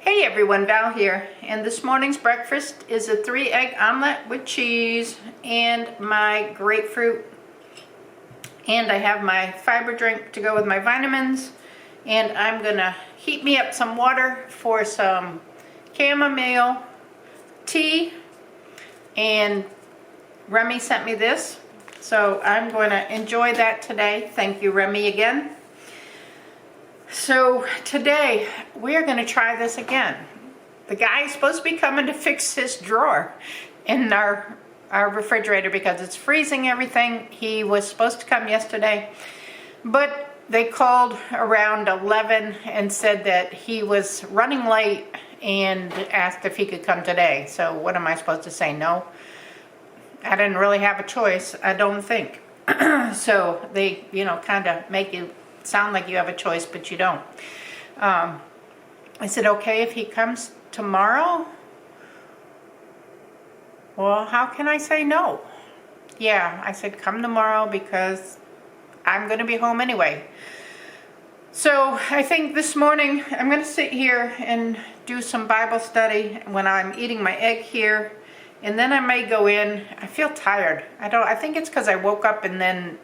Hey everyone, Val here, and this morning's breakfast is a 3-egg omelet with cheese and my grapefruit, and I have my fiber drink to go with my vitamins, and I'm gonna heat me up some water for some chamomile tea, and Remy sent me this, so I'm going to enjoy that today. Thank you, Remy, again. So today we're going to try this again. The guy is supposed to be coming to fix his drawer in our refrigerator because it's freezing everything. He was supposed to come yesterday, but they called around 11 and said that he was running late and asked if he could come today. So what am I supposed to say? No? I didn't really have a choice, I don't think. So they, kind of make you sound like you have a choice, but you don't. I said, okay, if he comes tomorrow? Well, how can I say no? Yeah, I said, come tomorrow because I'm going to be home anyway. So I think this morning I'm going to sit here and do some Bible study when I'm eating my egg here. And then I may go in. I feel tired. I think it's because I woke up and then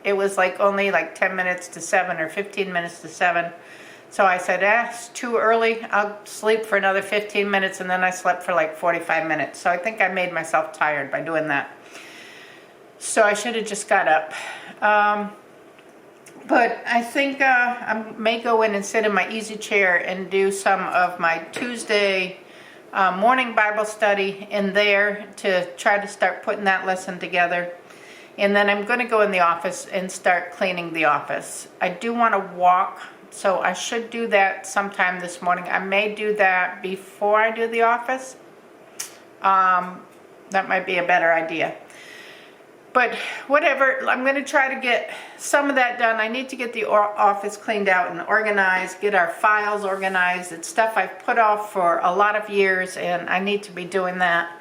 it was only 10 minutes to 7 or 15 minutes to 7. So I said, it's too early. I'll sleep for another 15 minutes, and then I slept for 45 minutes. So I think I made myself tired by doing that. So I should have just got up. But I think I may go in and sit in my easy chair and do some of my Tuesday morning Bible study in there to try to start putting that lesson together. And then I'm going to go in the office and start cleaning the office. I do want to walk, so I should do that sometime this morning. I may do that before I do the office. That might be a better idea. But whatever, I'm going to try to get some of that done. I need to get the office cleaned out and organized, get our files organized. It's stuff I've put off for a lot of years, and I need to be doing that.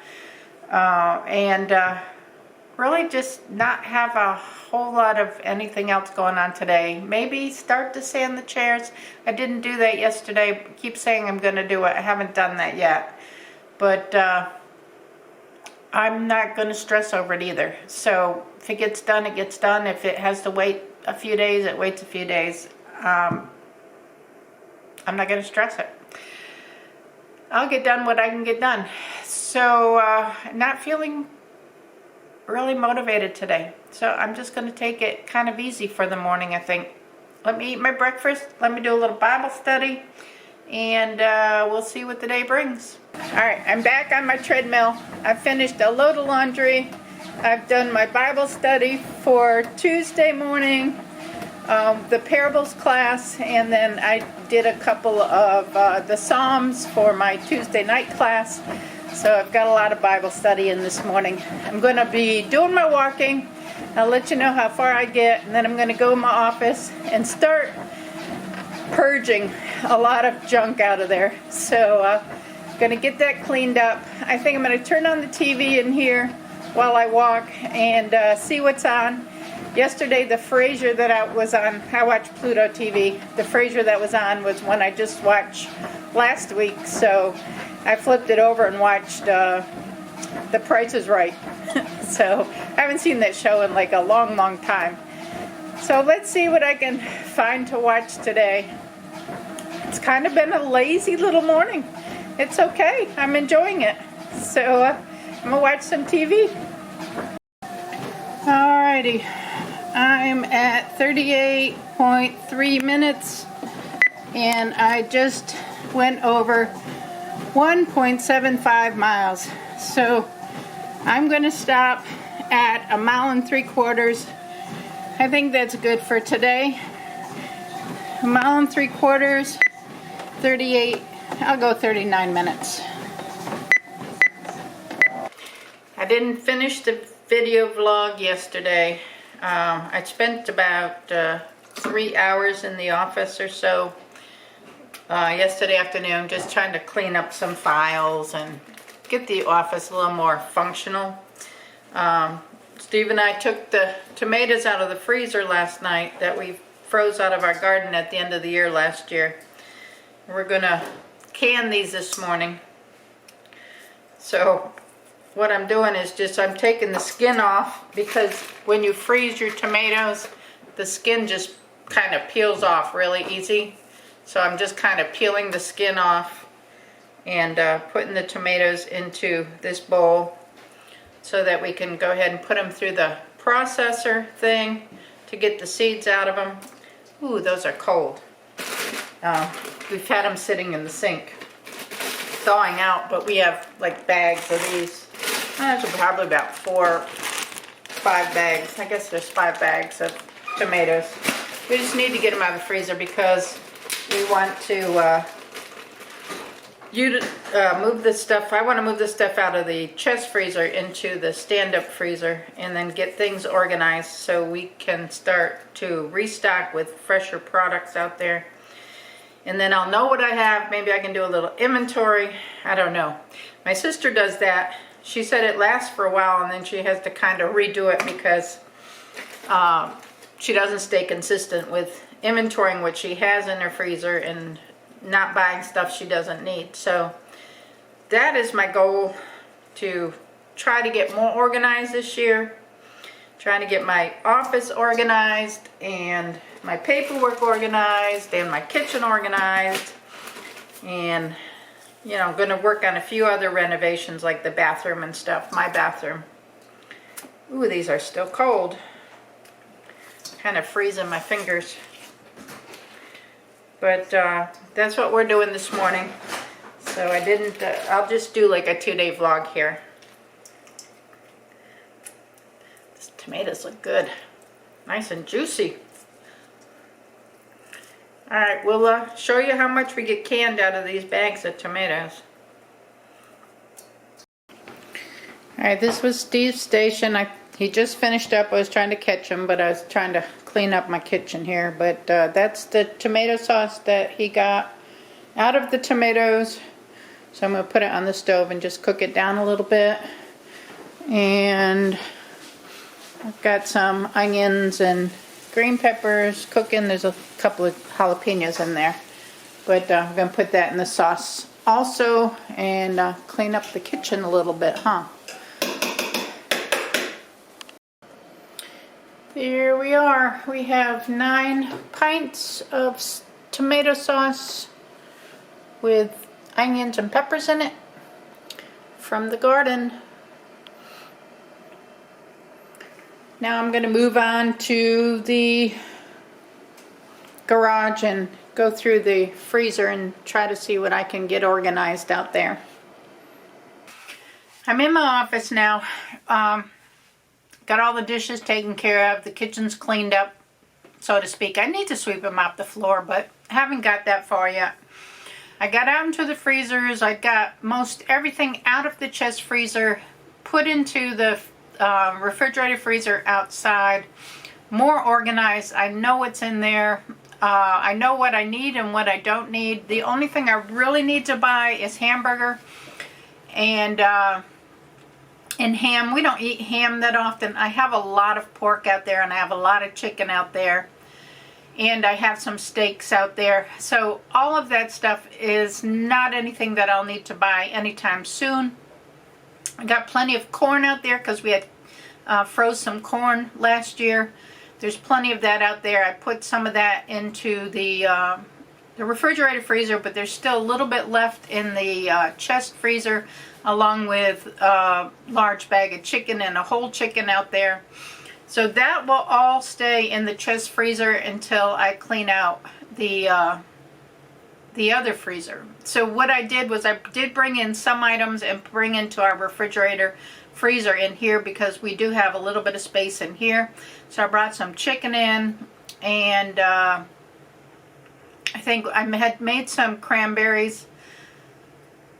Really just not have a whole lot of anything else going on today. Maybe start to sand the chairs. I didn't do that yesterday. I keep saying I'm going to do it. I haven't done that yet. But I'm not going to stress over it either. So if it gets done, it gets done. If it has to wait a few days, it waits a few days. I'm not going to stress it. I'll get done what I can get done. So not feeling really motivated today. So I'm just going to take it kind of easy for the morning, I think. Let me eat my breakfast. Let me do a little Bible study. And we'll see what the day brings. Alright, I'm back on my treadmill. I've finished a load of laundry. I've done my Bible study for Tuesday morning, the parables class, and then I did a couple of the Psalms for my Tuesday night class. So I've got a lot of Bible study in this morning. I'm going to be doing my walking. I'll let you know how far I get, and then I'm going to go in my office and start purging a lot of junk out of there. So going to get that cleaned up. I think I'm going to turn on the TV in here while I walk and see what's on. Yesterday the Frasier that I was on, I watch Pluto TV. The Frasier that was on was one I just watched last week, so I flipped it over and watched The Price is Right. So I haven't seen that show in a long time. So let's see what I can find to watch today. It's kind of been a lazy little morning. It's okay. I'm enjoying it. So I'm going to watch some TV. Alrighty. I'm at 38.3 minutes. And I just went over 1.75 miles. So I'm going to stop at 1.75 miles. I think that's good for today. 1.75 miles, 38, I'll go 39 minutes. I didn't finish the video vlog yesterday. I spent about 3 hours in the office or so yesterday afternoon just trying to clean up some files and get the office a little more functional. Steve and I took the tomatoes out of the freezer last night that we froze out of our garden at the end of the year last year. We're gonna can these this morning. So what I'm doing is just I'm taking the skin off, because when you freeze your tomatoes, the skin just kind of peels off really easy. So I'm just kind of peeling the skin off and putting the tomatoes into this bowl so that we can go ahead and put them through the processor thing to get the seeds out of them. Ooh, those are cold. We've had them sitting in the sink thawing out, but we have like bags of these. There's probably about 5 bags. I guess there's 5 bags of tomatoes. We just need to get them out of the freezer because we want to move this stuff. I want to move this stuff out of the chest freezer into the stand-up freezer and then get things organized so we can start to restock with fresher products out there. And then I'll know what I have. Maybe I can do a little inventory. I don't know. My sister does that. She said it lasts for a while and then she has to kind of redo it because she doesn't stay consistent with inventorying what she has in her freezer and not buying stuff she doesn't need. So that is my goal, to try to get more organized this year. Trying to get my office organized and my paperwork organized and my kitchen organized, and you know, I'm going to work on a few other renovations like the bathroom and stuff, my bathroom. Ooh, these are still cold. Kind of freezing my fingers. But that's what we're doing this morning. So I didn't, I'll just do like a 2-day vlog here. These tomatoes look good. Nice and juicy. Alright, we'll show you how much we get canned out of these bags of tomatoes. Alright, this was Steve's station. He just finished up. I was trying to catch him, but I was trying to clean up my kitchen here. But that's the tomato sauce that he got out of the tomatoes. So I'm going to put it on the stove and just cook it down a little bit. And I've got some onions and green peppers cooking. There's a couple of jalapenos in there. But I'm going to put that in the sauce also and clean up the kitchen a little bit, huh? Here we are. We have 9 pints of tomato sauce with onions and peppers in it from the garden. Now I'm going to move on to the garage and go through the freezer and try to see what I can get organized out there. I'm in my office now. Got all the dishes taken care of. The kitchen's cleaned up, so to speak. I need to sweep and mop the floor, but I haven't got that far yet. I got out into the freezers. I got most everything out of the chest freezer, put into the refrigerator freezer outside. More organized. I know what's in there. I know what I need and what I don't need. The only thing I really need to buy is hamburger and ham. We don't eat ham that often. I have a lot of pork out there and I have a lot of chicken out there. And I have some steaks out there. So all of that stuff is not anything that I'll need to buy anytime soon. I got plenty of corn out there because we had froze some corn last year. There's plenty of that out there. I put some of that into the refrigerator freezer, but there's still a little bit left in the chest freezer, along with a large bag of chicken and a whole chicken out there. So that will all stay in the chest freezer until I clean out the other freezer. So what I did was I did bring in some items and bring into our refrigerator freezer in here because we do have a little bit of space in here. So I brought some chicken in, and I think I had made some cranberries,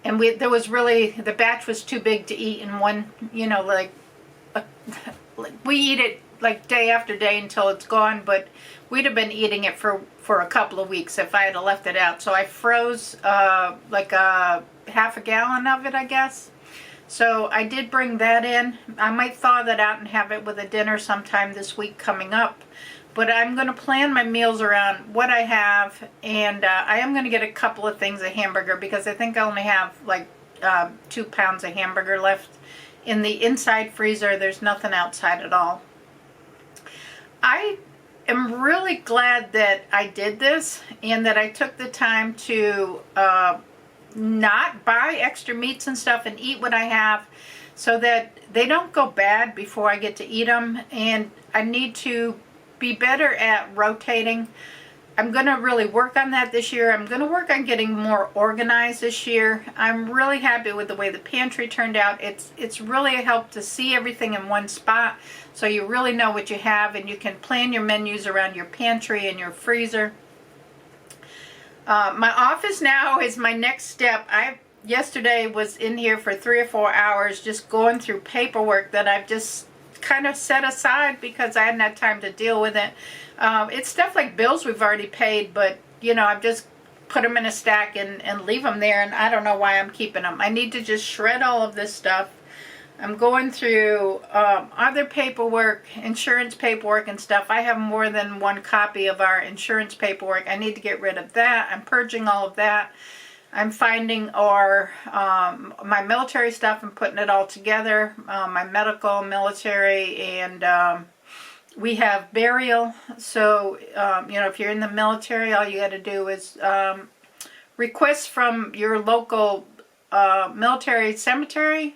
and there was really, the batch was too big to eat in one, you know, like we eat it like day after day until it's gone, but we'd have been eating it for a couple of weeks if I had left it out. So I froze like a half a gallon of it, I guess. So I did bring that in. I might thaw that out and have it with a dinner sometime this week coming up. but I'm going to plan my meals around what I have, and I am going to get a couple of things of hamburger because I think I only have like 2 pounds of hamburger left in the inside freezer. There's nothing outside at all. I am really glad that I did this and that I took the time to not buy extra meats and stuff and eat what I have so that they don't go bad before I get to eat them. And I need to be better at rotating. I'm going to really work on that this year. I'm going to work on getting more organized this year. I'm really happy with the way the pantry turned out. It's really a help to see everything in one spot so you really know what you have and you can plan your menus around your pantry and your freezer. My office now is my next step. Yesterday was in here for 3 or 4 hours just going through paperwork that I've just kind of set aside because I hadn't had time to deal with it. It's stuff like bills we've already paid, but you know, I've just put them in a stack and leave them there, and I don't know why I'm keeping them. I need to just shred all of this stuff. I'm going through other paperwork, insurance paperwork and stuff. I have more than one copy of our insurance paperwork. I need to get rid of that. I'm purging all of that. I'm finding my military stuff and putting it all together, my medical, military, and we have burial. So, you know, if you're in the military, all you got to do is request from your local military cemetery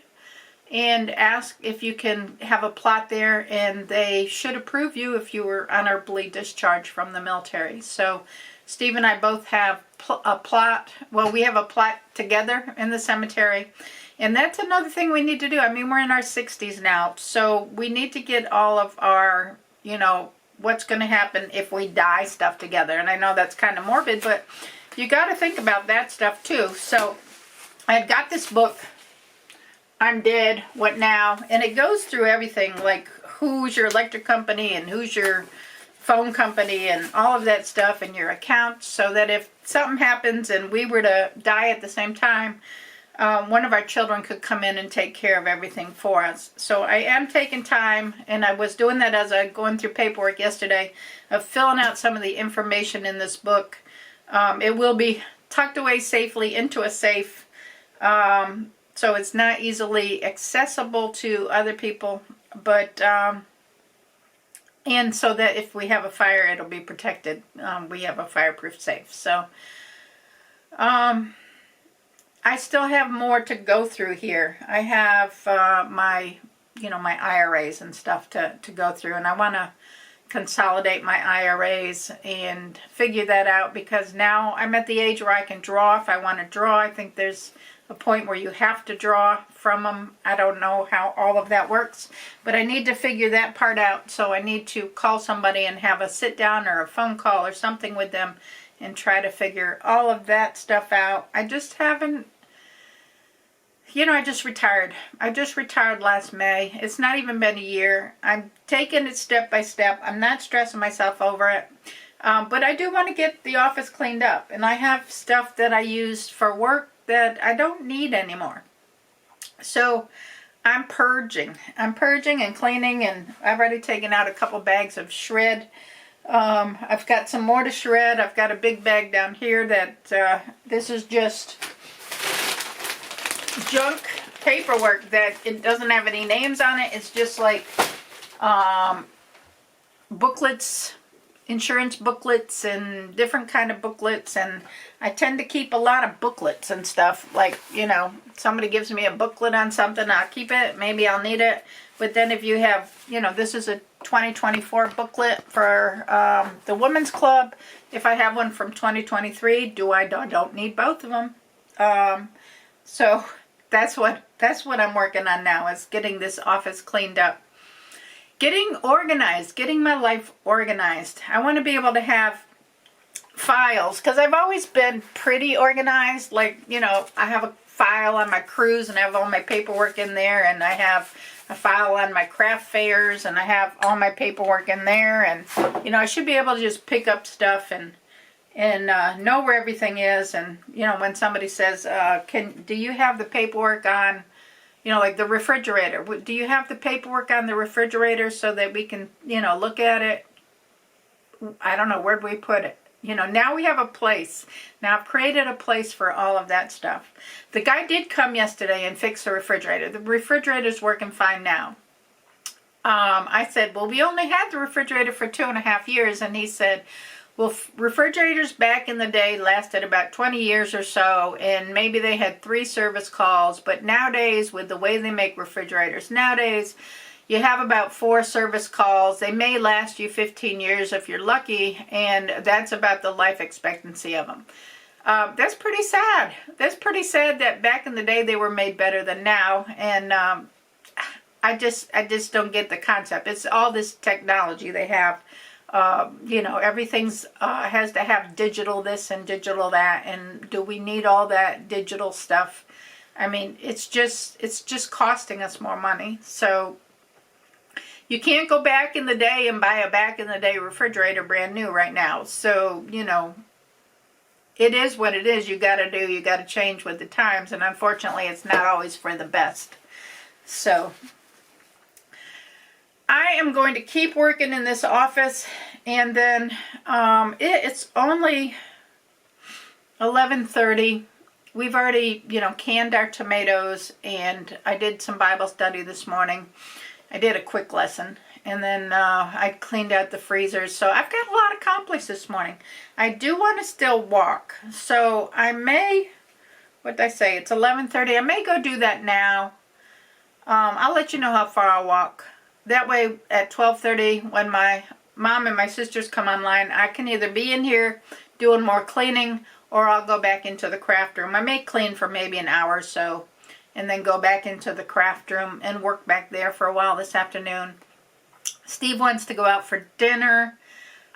and ask if you can have a plot there, and they should approve you if you were honorably discharged from the military. So Steve and I both have a plot. Well, we have a plot together in the cemetery, and that's another thing we need to do. I mean, we're in our 60s now, so we need to get all of our, you know, what's going to happen if we die stuff together. And I know that's kind of morbid, but you got to think about that stuff too. So I had got this book, I'm Dead, What Now? And it goes through everything, like who's your electric company and who's your phone company and all of that stuff and your accounts, so that if something happens and we were to die at the same time, one of our children could come in and take care of everything for us. So I am taking time, and I was doing that as I was going through paperwork yesterday, of filling out some of the information in this book. It will be tucked away safely into a safe, so it's not easily accessible to other people, but and so that if we have a fire, it'll be protected. We have a fireproof safe. So I still have more to go through here. I have my IRAs and stuff to go through, and I want to consolidate my IRAs and figure that out, because now I'm at the age where I can draw if I want to draw. I think there's a point where you have to draw from them. I don't know how all of that works, but I need to figure that part out. So I need to call somebody and have a sit down or a phone call or something with them and try to figure all of that stuff out. I just haven't, I just retired. I just retired last May. It's not even been a year. I'm taking it step by step. I'm not stressing myself over it. But I do want to get the office cleaned up. And I have stuff that I use for work that I don't need anymore. So I'm purging. I'm purging and cleaning, and I've already taken out a couple bags of shred. I've got some more to shred. I've got a big bag down here that this is just junk paperwork that it doesn't have any names on it. It's just like booklets, insurance booklets and different kind of booklets, and I tend to keep a lot of booklets and stuff. Like, somebody gives me a booklet on something, I'll keep it, maybe I'll need it. But then if you have, this is a 2024 booklet for the Women's Club. If I have one from 2023, I don't need both of them. So that's what I'm working on now, is getting this office cleaned up. Getting organized, getting my life organized. I want to be able to have files, because I've always been pretty organized. Like, I have a file on my cruise and I have all my paperwork in there, and I have a file on my craft fairs and I have all my paperwork in there, and I should be able to just pick up stuff and know where everything is. And when somebody says, do you have the paperwork on, like the refrigerator? Do you have the paperwork on the refrigerator so that we can, look at it? I don't know, where'd we put it? You know, now we have a place. Now I've created a place for all of that stuff. The guy did come yesterday and fix the refrigerator. The refrigerator's working fine now. I said, well, we only had the refrigerator for 2.5 years. And he said, well, refrigerators back in the day lasted about 20 years or so. And maybe they had 3 service calls. But nowadays, with the way they make refrigerators nowadays, you have about 4 service calls. They may last you 15 years if you're lucky, and that's about the life expectancy of them. That's pretty sad. That's pretty sad that back in the day they were made better than now, and I just don't get the concept. It's all this technology they have. You know, everything's has to have digital this and digital that, and do we need all that digital stuff? I mean, it's just costing us more money. So you can't go back in the day and buy a back in the day refrigerator brand new right now. So, you know, it is what it is. You got to change with the times. And unfortunately, it's not always for the best. So I am going to keep working in this office. And then it's only 11:30. We've already, you know, canned our tomatoes. And I did some Bible study this morning. I did a quick lesson, and then I cleaned out the freezers. So I've got a lot accomplished this morning. I do want to still walk. So I may, what did I say? It's 11:30. I may go do that now. I'll let you know how far I'll walk. That way at 12:30, when my mom and my sisters come online, I can either be in here doing more cleaning, or I'll go back into the craft room. I may clean for maybe an hour or so, and then go back into the craft room and work back there for a while this afternoon. Steve wants to go out for dinner.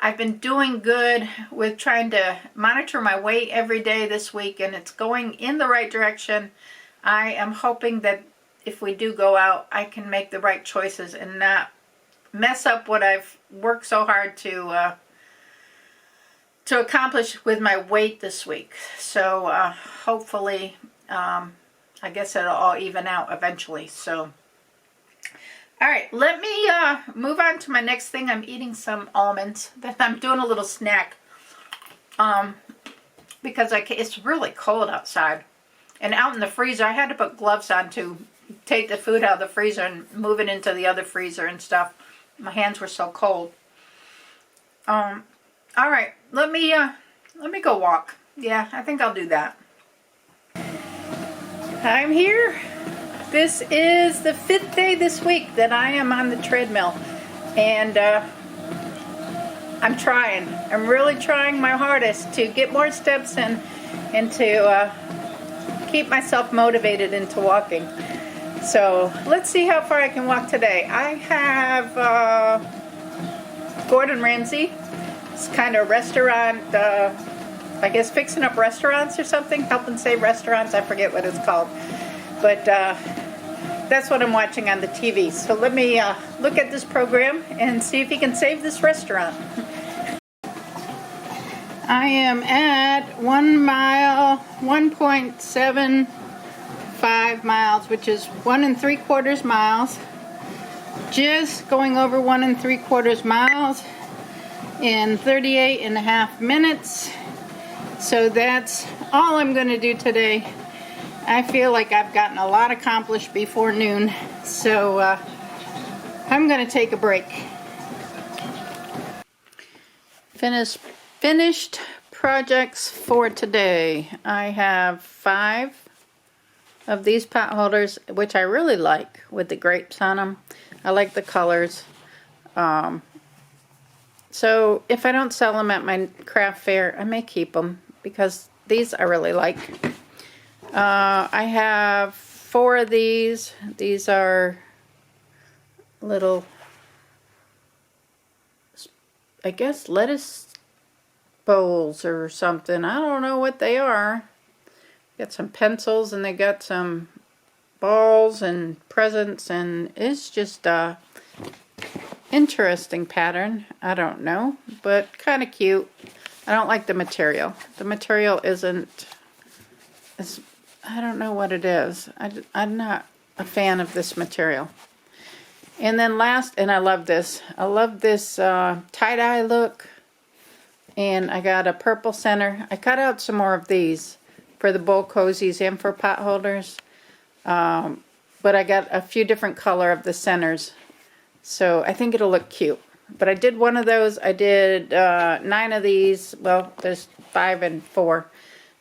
I've been doing good with trying to monitor my weight every day this week, and it's going in the right direction. I am hoping that if we do go out, I can make the right choices and not mess up what I've worked so hard to accomplish with my weight this week. So hopefully, I guess it'll all even out eventually. So, all right, let me move on to my next thing. I'm eating some almonds. Then I'm doing a little snack because it's really cold outside. And out in the freezer, I had to put gloves on to take the food out of the freezer and move it into the other freezer and stuff. My hands were so cold. All right, let me go walk. Yeah, I think I'll do that. I'm here. This is the 5th day this week that I am on the treadmill, and I'm trying. I'm really trying my hardest to get more steps in and to keep myself motivated into walking. So let's see how far I can walk today. I have Gordon Ramsay. It's kind of restaurant, I guess fixing up restaurants or something, helping save restaurants. I forget what it's called. But that's what I'm watching on the TV. So let me look at this program and see if he can save this restaurant. I am at 1 mile, 1.75 miles, which is 1 3/4 miles. Just going over 1 3/4 miles in 38.5 minutes. So that's all I'm going to do today. I feel like I've gotten a lot accomplished before noon, so I'm going to take a break. Finished projects for today. I have 5 of these pot holders, which I really like, with the grapes on them. I like the colors. So if I don't sell them at my craft fair, I may keep them because these I really like. I have 4 of these. These are little, I guess, lettuce bowls or something. I don't know what they are. Got some pencils, and they got some balls and presents, and it's just interesting pattern. I don't know, but kind of cute. I don't like the material. The material isn't, I don't know what it is. I'm not a fan of this material. And then last, and I love this. I love this tie-dye look. And I got a purple center. I cut out some more of these for the bowl cozies and for pot holders. But I got a few different color of the centers. So I think it'll look cute. But I did one of those. I did 9 of these. Well, there's 5 and 4.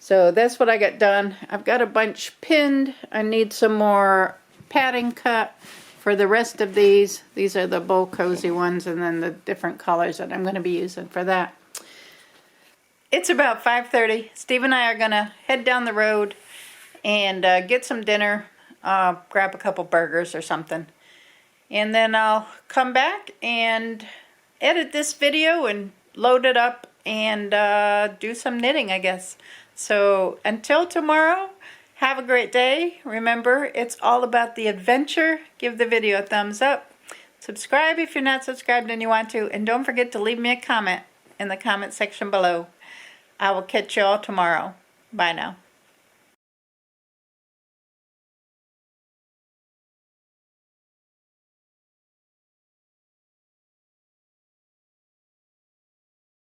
So that's what I got done. I've got a bunch pinned. I need some more padding cut for the rest of these. These are the bowl cozy ones, and then the different colors that I'm going to be using for that. It's about 5:30. Steve and I are going to head down the road and get some dinner, grab a couple burgers or something. And then I'll come back and edit this video and load it up and do some knitting, I guess. So until tomorrow, have a great day. Remember, it's all about the adventure. Give the video a thumbs up. Subscribe if you're not subscribed and you want to. And don't forget to leave me a comment in the comment section below. I will catch you all tomorrow. Bye now.